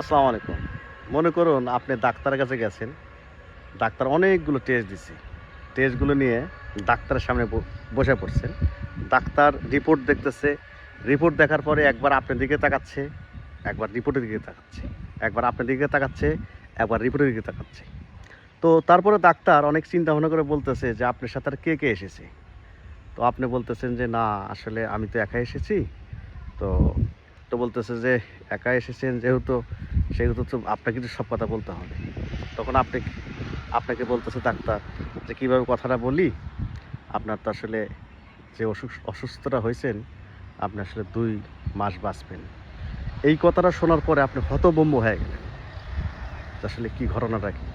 আসসালামু আলাইকুম। মনে করুন আপনি ডাক্তারের কাছে গেছেন। ডাক্তার অনেকগুলো টেস্ট দিছে। টেস্টগুলো নিয়ে ডাক্তারের সামনে বসে পড়ছেন। ডাক্তার রিপোর্ট দেখতেছে। রিপোর্ট দেখার পরে একবার আপনার দিকে তাকাচ্ছে, একবার রিপোর্টের দিকে তাকাচ্ছে। একবার আপনার দিকে তাকাচ্ছে, একবার রিপোর্টের দিকে তাকাচ্ছে। তো তারপরে ডাক্তার অনেক চিন্তা ভাবনা করে বলতেছে যে আপনার সাথে আর কে এসেছে? তো আপনি বলতেছেন যে না আসলে আমি তো একাই এসেছি। তো তো বলতেছে যে একা এসেছেন যেহেতু সেহেতু তো আপনাকে তো সব কথা বলতে হবে। তখন আপনাকে বলতেছে ডাক্তার যে কীভাবে কথাটা বলি, আপনার তো আসলে যে অসুস্থতা হয়েছেন আপনি আসলে 2 মাস বাঁচবেন। এই কথাটা শোনার পরে আপনি হতভম্ব হয়ে গেলেন যে আসলে কী ঘটনাটা কী।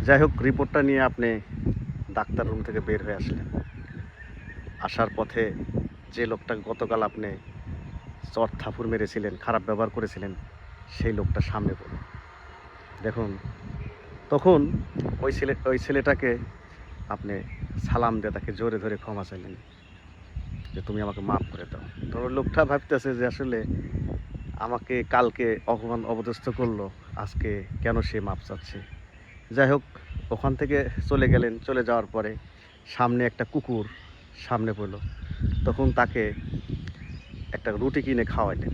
যাই হোক রিপোর্টটা নিয়ে আপনি ডাক্তার রুম থেকে বের হয়ে আসলেন। আসার পথে যে লোকটা গতকাল আপনি চর থাপ্পড় মেরেছিলেন, খারাপ ব্যবহার করেছিলেন, সেই লোকটা সামনে পড়ল। দেখুন তখন ওই ছেলেটাকে আপনি সালাম দিয়ে তাকে জোরে ধরে ক্ষমা চাইলেন যে তুমি আমাকে মাফ করে দাও। তো ওই লোকটা ভাবতেছে যে আসলে আমাকে কালকে অপমান অপদস্থ করলো, আজকে কেন সে মাপ চাচ্ছে। যাই হোক ওখান থেকে চলে গেলেন। চলে যাওয়ার পরে সামনে একটা কুকুর সামনে পড়লো। তখন তাকে একটা রুটি কিনে খাওয়াইলেন।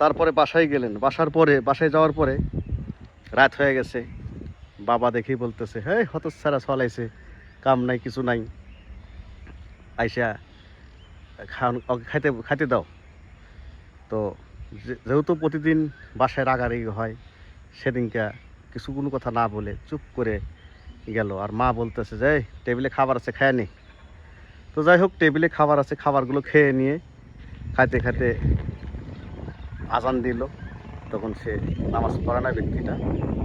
তারপরে বাসায় গেলেন। বাসায় যাওয়ার পরে রাত হয়ে গেছে। বাবা দেখেই বলতেছে, হেই হতচ্ছাড়া ছলাইছে, কাম নাই কিছু নাই, আইসা ওকে খাইতে দাও। তো যেহেতু প্রতিদিন বাসায় রাগারাগি হয়, সেদিনকে কোনো কথা না বলে চুপ করে গেল। আর মা বলতেছে যে এই টেবিলে খাবার আছে খেয়ে নে। তো যাই হোক টেবিলে খাবার আছে, খাবারগুলো খেয়ে নিয়ে খাইতে খাইতে আজান দিল। তখন সে নামাজ পড়ে না ব্যক্তিটা,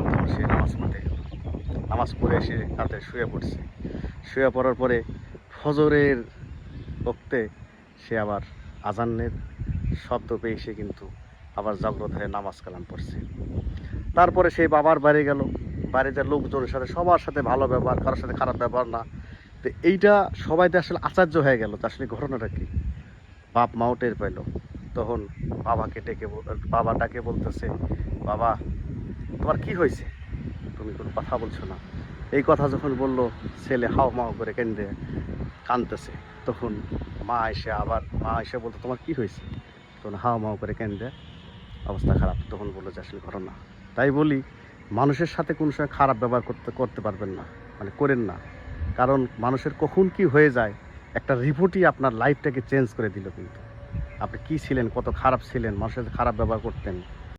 তখন সে নামাজ পড়তে গেল। নামাজ পড়ে এসে রাতে শুয়ে পড়ছে। শুয়ে পড়ার পরে ফজরের বক্তে সে আবার আজানের শব্দ পেয়ে সে কিন্তু আবার জাগ্রত হয়ে নামাজ কালাম পড়ছে। তারপরে সেই বাবার বাড়ি গেল। বাড়িতে লোকজনের সাথে সবার সাথে ভালো ব্যবহার, কারোর সাথে খারাপ ব্যবহার না। তো এইটা সবাই তো আসলে আশ্চর্য হয়ে গেল যে আসলে ঘটনাটা কি। বাপ মাও টের পাইল। তখন বাবা ডাকে বলতেছে, বাবা তোমার কি হয়েছে, তুমি কোনো কথা বলছো না। এই কথা যখন বলল ছেলে হাও মাও করে কাঁদতেছে। তখন মা এসে বলতো তোমার কি হয়েছে, তখন হাও মাও করে কেঁদে অবস্থা খারাপ। তখন বললো যে আসলে ঘটনা। তাই বলি মানুষের সাথে কোনো সময় খারাপ ব্যবহার করতে পারবেন না, মানে করেন না। কারণ মানুষের কখন কি হয়ে যায়, একটা রিপোর্টই আপনার লাইফটাকে চেঞ্জ করে দিল। কিন্তু আপনি কি ছিলেন, কত খারাপ ছিলেন, মানুষের সাথে খারাপ ব্যবহার করতেন,